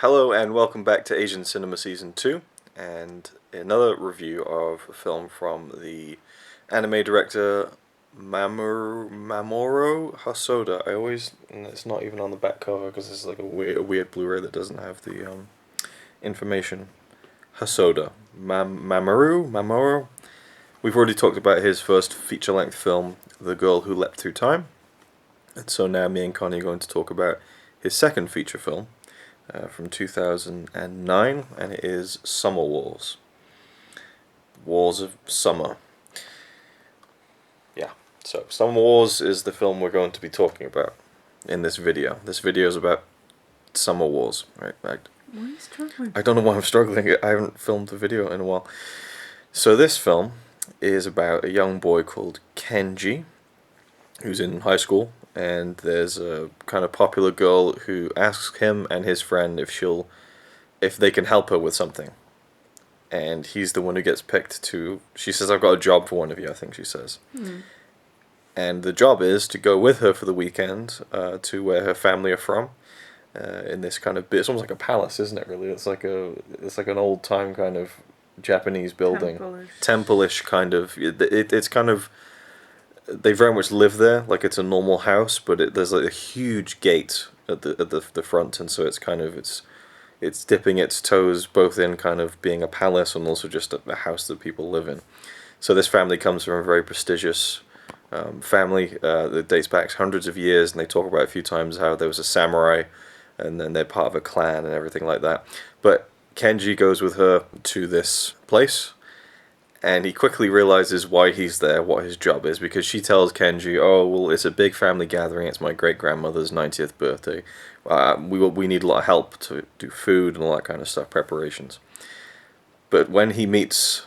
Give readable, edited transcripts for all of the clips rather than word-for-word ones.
Hello and welcome back to Asian Cinema Season 2 and another review of a film from the anime director Mamoru Hosoda. It's not even on the back cover because it's like a weird Blu-ray that doesn't have the information. Hosoda. Mamoru? We've already talked about his first feature-length film, The Girl Who Leapt Through Time. And so now me and Connie are going to talk about his second feature film, from 2009, and it is Summer Wars. Wars of Summer. Yeah, so Summer Wars is the film we're going to be talking about in this video. This video is about Summer Wars, right? Why are you struggling? I don't know why I'm struggling. I haven't filmed the video in a while. So this film is about a young boy called Kenji, who's in high school, and there's a kind of popular girl who asks him and his friend if they can help her with something. And he's the one who gets picked to... She says, I've got a job for one of you, I think she says. And the job is to go with her for the weekend to where her family are from. In this kind of... It's almost like a palace, isn't it, really? It's like an old-time kind of Japanese building. Temple-ish kind of... It's kind of... They very much live there, like it's a normal house, but there's like a huge gate at the front, and so it's kind of it's dipping its toes both in kind of being a palace and also just a house that people live in. So this family comes from a very prestigious family that dates back hundreds of years, and they talk about a few times how there was a samurai, and then they're part of a clan and everything like that. But Kenji goes with her to this place. And he quickly realizes why he's there, what his job is, because she tells Kenji, oh, well, it's a big family gathering, it's my great-grandmother's 90th birthday. We need a lot of help to do food and all that kind of stuff, preparations. But when he meets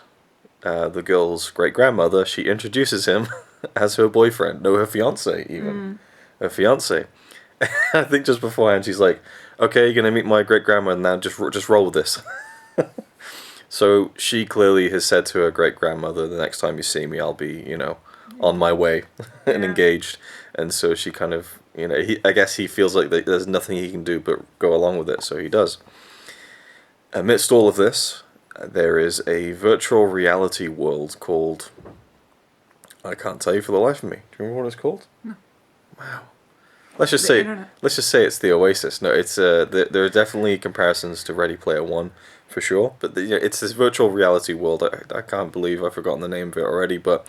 the girl's great-grandmother, she introduces him as her boyfriend, no, her fiancé, even. Her fiancé. I think just beforehand, she's like, okay, you're going to meet my great-grandma, now just roll with this. So she clearly has said to her great-grandmother, the next time you see me, I'll be, on my way and engaged. And so she kind of, I guess he feels like there's nothing he can do but go along with it, so he does. Amidst all of this, there is a virtual reality world called... I can't tell you for the life of me. Do you remember what it's called? No. Wow. Let's just say it's the Oasis. No, it's there are definitely comparisons to Ready Player One, for sure. But it's this virtual reality world. I can't believe I've forgotten the name of it already, but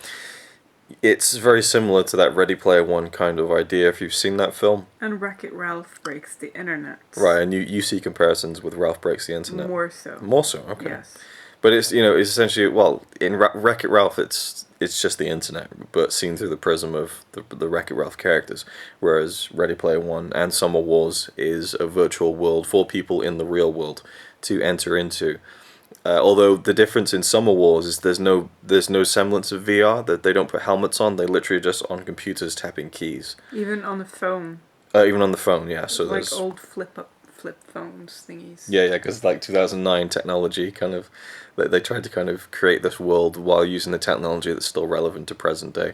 it's very similar to that Ready Player One kind of idea. If you've seen that film. And Wreck-It Ralph Breaks the Internet. Right, and you see comparisons with Ralph Breaks the Internet. More so. More so, okay. Yes. But it's it's essentially, well, in Wreck-It Ralph it's just the internet, but seen through the prism of the Wreck-It Ralph characters, whereas Ready Player One and Summer Wars is a virtual world for people in the real world to enter into. Although the difference in Summer Wars is there's no semblance of VR, that they don't put helmets on, they literally just on computers tapping keys. Even on the phone. Even on the phone, yeah. So like there's old flip phones thingies. Yeah, because like 2009 technology kind of, they tried to kind of create this world while using the technology that's still relevant to present day.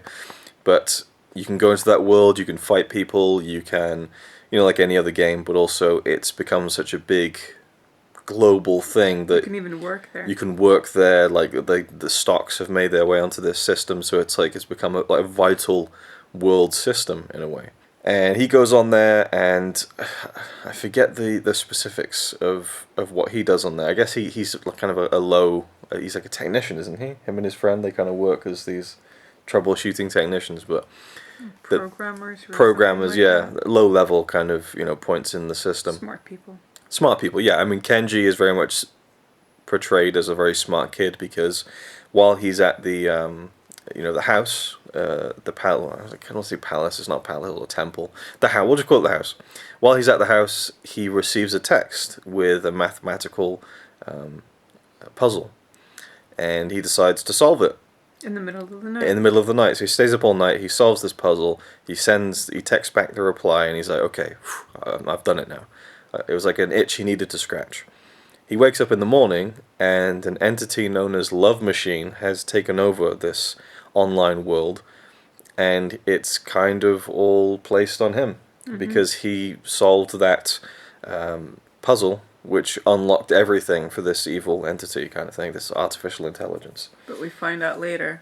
But you can go into that world, you can fight people, you can, like any other game, but also it's become such a big global thing that you can even work there. You can work there, like the stocks have made their way onto this system, so it's like it's become a vital world system in a way. And he goes on there, and I forget the specifics of what he does on there. I guess he's kind of he's like a technician, isn't he? Him and his friend, they kind of work as these troubleshooting technicians, but programmers, yeah, low level kind of points in the system. Smart people, yeah. I mean, Kenji is very much portrayed as a very smart kid, because while he's at the the house, the palace. I can't say palace. It's not palace or temple. The house. We'll just call it the house. While he's at the house, he receives a text with a mathematical puzzle, and he decides to solve it. In the middle of the night. In the middle of the night. So he stays up all night. He solves this puzzle. He texts back the reply, and he's like, "Okay, I've done it now." It was like an itch he needed to scratch. He wakes up in the morning, and an entity known as Love Machine has taken over this online world, and it's kind of all placed on him, because he solved that puzzle which unlocked everything for this evil entity kind of thing, this artificial intelligence. But we find out later.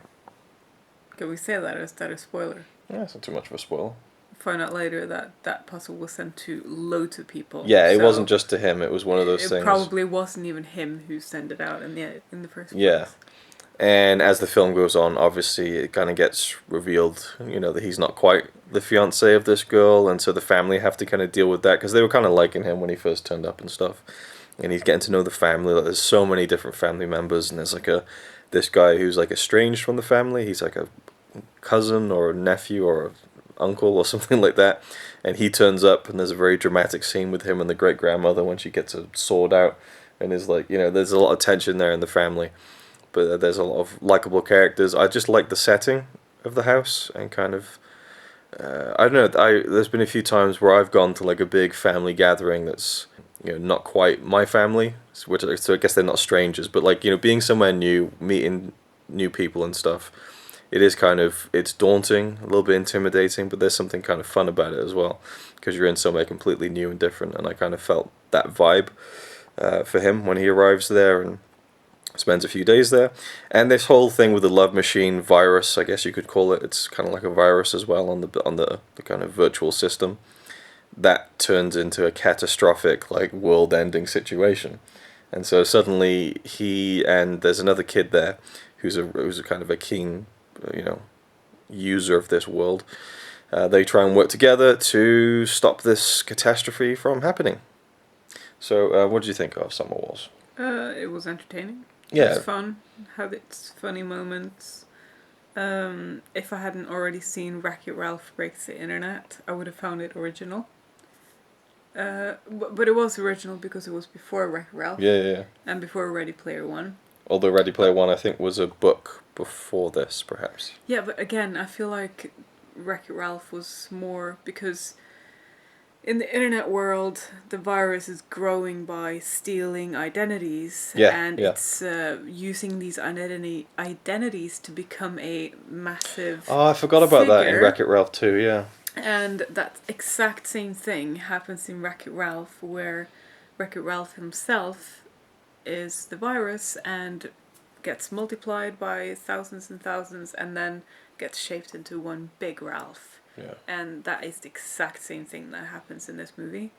Can we say that? Is that a spoiler? Yeah, it's not too much of a spoiler. Find out later that that puzzle was sent to loads of people. Yeah, it wasn't just to him. It was one of those things. It probably wasn't even him who sent it out in the first place. Yeah, and as the film goes on, obviously it kind of gets revealed, that he's not quite the fiance of this girl, and so the family have to kind of deal with that because they were kind of liking him when he first turned up and stuff, and he's getting to know the family. Like, there's so many different family members, and there's like this guy who's like estranged from the family. He's like a cousin or a nephew or uncle or something like that, and he turns up, and there's a very dramatic scene with him and the great grandmother when she gets a sword out, and is like, there's a lot of tension there in the family, but there's a lot of likable characters. I just like the setting of the house, and kind of I don't know, there's been a few times where I've gone to like a big family gathering that's not quite my family, so I guess they're not strangers, but like being somewhere new, meeting new people and stuff. It is it's daunting, a little bit intimidating, but there's something kind of fun about it as well, because you're in somewhere completely new and different, and I kind of felt that vibe for him when he arrives there and spends a few days there. And this whole thing with the love machine virus, I guess you could call it, it's kind of like a virus as well on the kind of virtual system, that turns into a catastrophic, like, world-ending situation. And so suddenly there's another kid there who's a kind of a keen user of this world. They try and work together to stop this catastrophe from happening. So, what did you think of Summer Wars? It was entertaining. Yeah. It was fun. Had its funny moments. If I hadn't already seen Wreck-It Ralph Breaks the Internet, I would have found it original. But it was original because it was before Wreck-It Ralph. Yeah. And before Ready Player One. Although Ready Player One, I think, was a book before this, perhaps. Yeah, but again, I feel like Wreck-It Ralph was more because in the internet world, the virus is growing by stealing identities. And it's using these identities to become a massive Oh, I forgot about that in Wreck-It Ralph 2, yeah. And that exact same thing happens in Wreck-It Ralph, where Wreck-It Ralph himself is the virus and gets multiplied by thousands and thousands and then gets shaped into one big Ralph. Yeah. And that is the exact same thing that happens in this movie.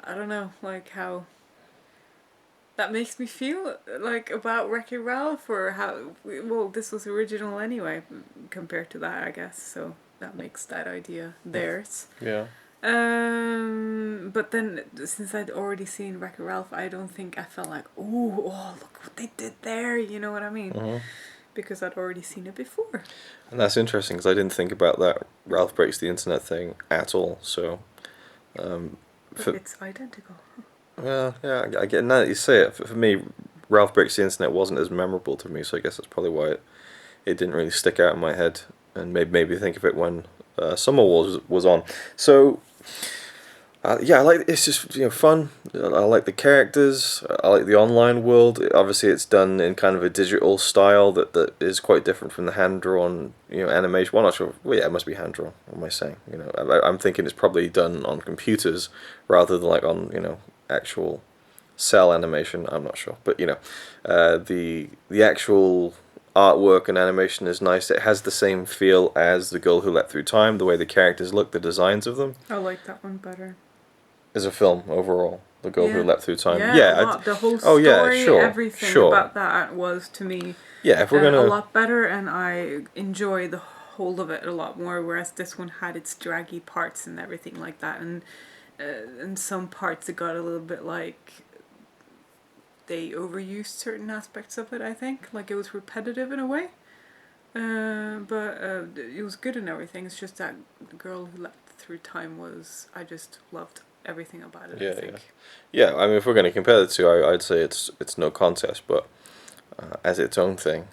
I don't know, like, how that makes me feel like about Wreck-It Ralph, or how, well, this was original anyway compared to that, I guess, so that makes that idea theirs. Yeah. But then, since I'd already seen Wreck-It Ralph, I don't think I felt like, oh, look what they did there, you know what I mean? Mm-hmm. Because I'd already seen it before. And that's interesting, because I didn't think about that Ralph Breaks the Internet thing at all, so... it's identical. Well, yeah, I get, now that you say it, for me, Ralph Breaks the Internet wasn't as memorable to me, so I guess that's probably why it didn't really stick out in my head, and made me think of it when Summer Wars was on. So... yeah, I like it's just fun. I like the characters. I like the online world. Obviously, it's done in kind of a digital style that is quite different from the hand drawn animation. Well, I'm not sure. Well, yeah, it must be hand drawn. What am I saying? I'm thinking it's probably done on computers rather than like on actual cell animation. I'm not sure, but the actual artwork and animation is nice. It has the same feel as The Girl Who Leapt Through Time. The way the characters look, the designs of them. I like that one better. As a film overall, The Girl Who Leapt Through Time. The whole story, everything about that was, to me, if we're gonna a lot better, and I enjoy the whole of it a lot more, whereas this one had its draggy parts and everything like that, and some parts it got a little bit like they overused certain aspects of it, I think. Like, it was repetitive in a way. But it was good and everything. It's just that The Girl Who Leapt Through Time I just loved everything about it, I think. Yeah, I mean, if we're going to compare the two, I'd say it's no contest, but as its own thing.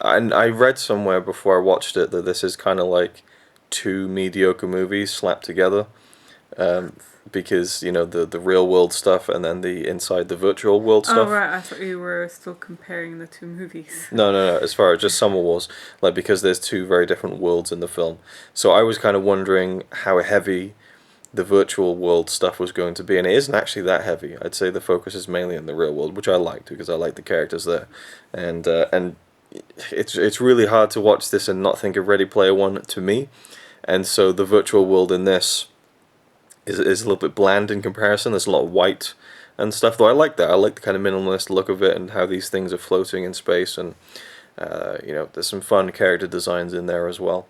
And I read somewhere before I watched it that this is kind of like two mediocre movies slapped together. Because, the real world stuff and then the inside the virtual world stuff. Oh, right, I thought you were still comparing the two movies. No, as far as just Summer Wars, because there's two very different worlds in the film. So I was kind of wondering how heavy the virtual world stuff was going to be, and it isn't actually that heavy. I'd say the focus is mainly in the real world, which I liked because I like the characters there, and it's really hard to watch this and not think of Ready Player One to me, and so the virtual world in this is a little bit bland in comparison. There's a lot of white and stuff, though I like that. I like the kind of minimalist look of it and how these things are floating in space, and there's some fun character designs in there as well.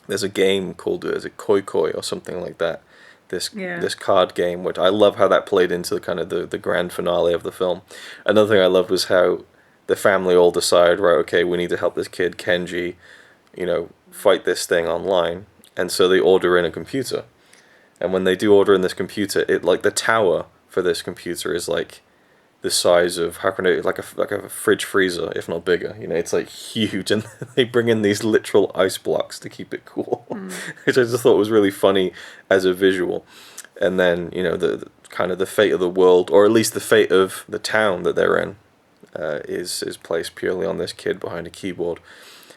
There's a game called is it Koi Koi or something like that. This card game, which I love how that played into kind of the grand finale of the film. Another thing I loved was how the family all decide, right, okay, we need to help this kid Kenji, fight this thing online, and so they order in a computer. And when they do order in this computer, it like the tower for this computer is like the size of like a fridge freezer, if not bigger. It's like huge, and they bring in these literal ice blocks to keep it cool, which I just thought was really funny as a visual. And then the kind of the fate of the world, or at least the fate of the town that they're in, is placed purely on this kid behind a keyboard.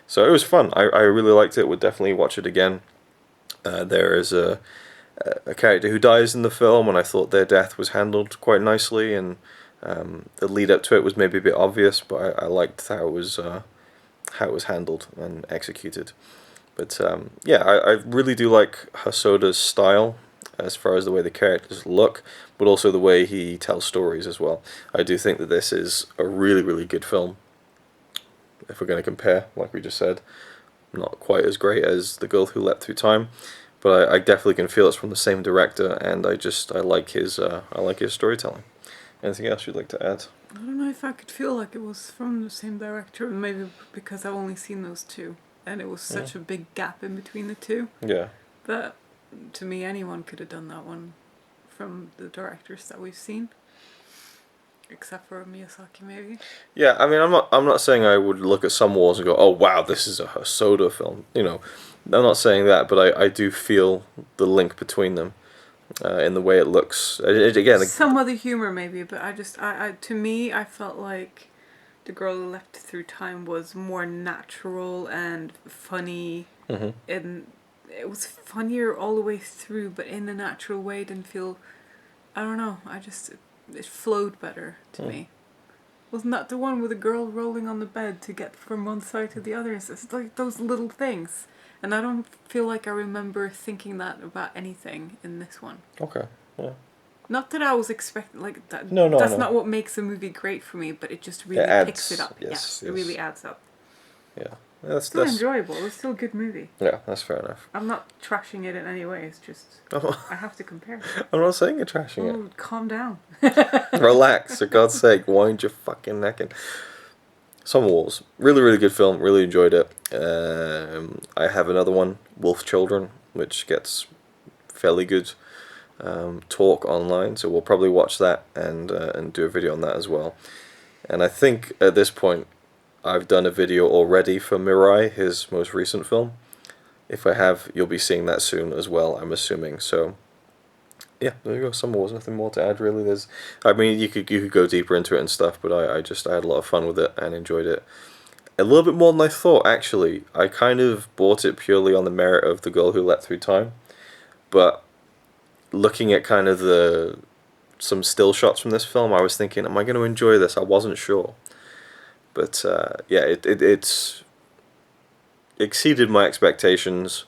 So it was fun. I really liked it. Would definitely watch it again. There is a character who dies in the film, and I thought their death was handled quite nicely, and the lead up to it was maybe a bit obvious, but I liked how it was handled and executed. But I really do like Hosoda's style as far as the way the characters look, but also the way he tells stories as well. I do think that this is a really, really good film. If we're going to compare, like we just said, not quite as great as The Girl Who Leapt Through Time, but I definitely can feel it's from the same director, and I like his storytelling. Anything else you'd like to add? I don't know if I could feel like it was from the same director, maybe because I've only seen those two, and it was such a big gap in between the two. Yeah. But to me, anyone could have done that one from the directors that we've seen, except for Miyazaki, maybe. Yeah, I mean, I'm not saying I would look at some walls and go, oh wow, this is a Hosoda film. I'm not saying that, but I do feel the link between them. In the way it looks, again, some other humor maybe, but to me, I felt like The Girl Who Leapt Through Time was more natural and funny, and it was funnier all the way through, but in a natural way. It didn't feel, I don't know, it flowed better to me. Wasn't that the one with a girl rolling on the bed to get from one side to the other? It's like those little things. And I don't feel like I remember thinking that about anything in this one. Okay, yeah. Not that I was expecting, like, that. No. That's not what makes a movie great for me, but it just really picks it up. Yes, it really adds up. Yeah. It's still enjoyable. It's still a good movie. Yeah, that's fair enough. I'm not trashing it in any way. It's just, I have to compare it. I'm not saying you're trashing it. Calm down. Relax, for God's sake. Wind your fucking neck in. Summer Wars. Really, really good film. Really enjoyed it. I have another one, Wolf Children, which gets fairly good talk online, so we'll probably watch that and do a video on that as well. And I think at this point I've done a video already for Mirai, his most recent film. If I have, you'll be seeing that soon as well, I'm assuming. So yeah, there you go. Summer Wars. Nothing more to add really. You could go deeper into it and stuff, but I had a lot of fun with it and enjoyed it a little bit more than I thought. Actually, I kind of bought it purely on the merit of The Girl Who Leapt Through Time, but looking at kind of some still shots from this film, I was thinking, am I going to enjoy this? I wasn't sure, but it's exceeded my expectations.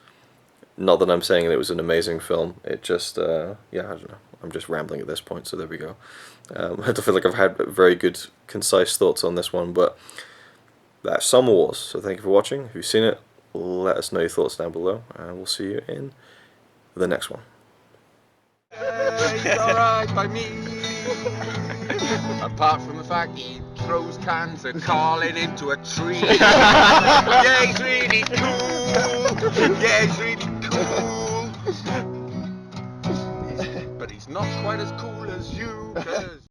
Not that I'm saying that it was an amazing film. It just, I don't know. I'm just rambling at this point, so there we go. I don't feel like I've had very good, concise thoughts on this one, but that's Summer Wars. So thank you for watching. If you've seen it, let us know your thoughts down below, and we'll see you in the next one. It's alright by me. Apart from the fact he throws cans and calling into a tree. Yeah, he's really cool. Yeah, he's really cool. But he's not quite as cool as you.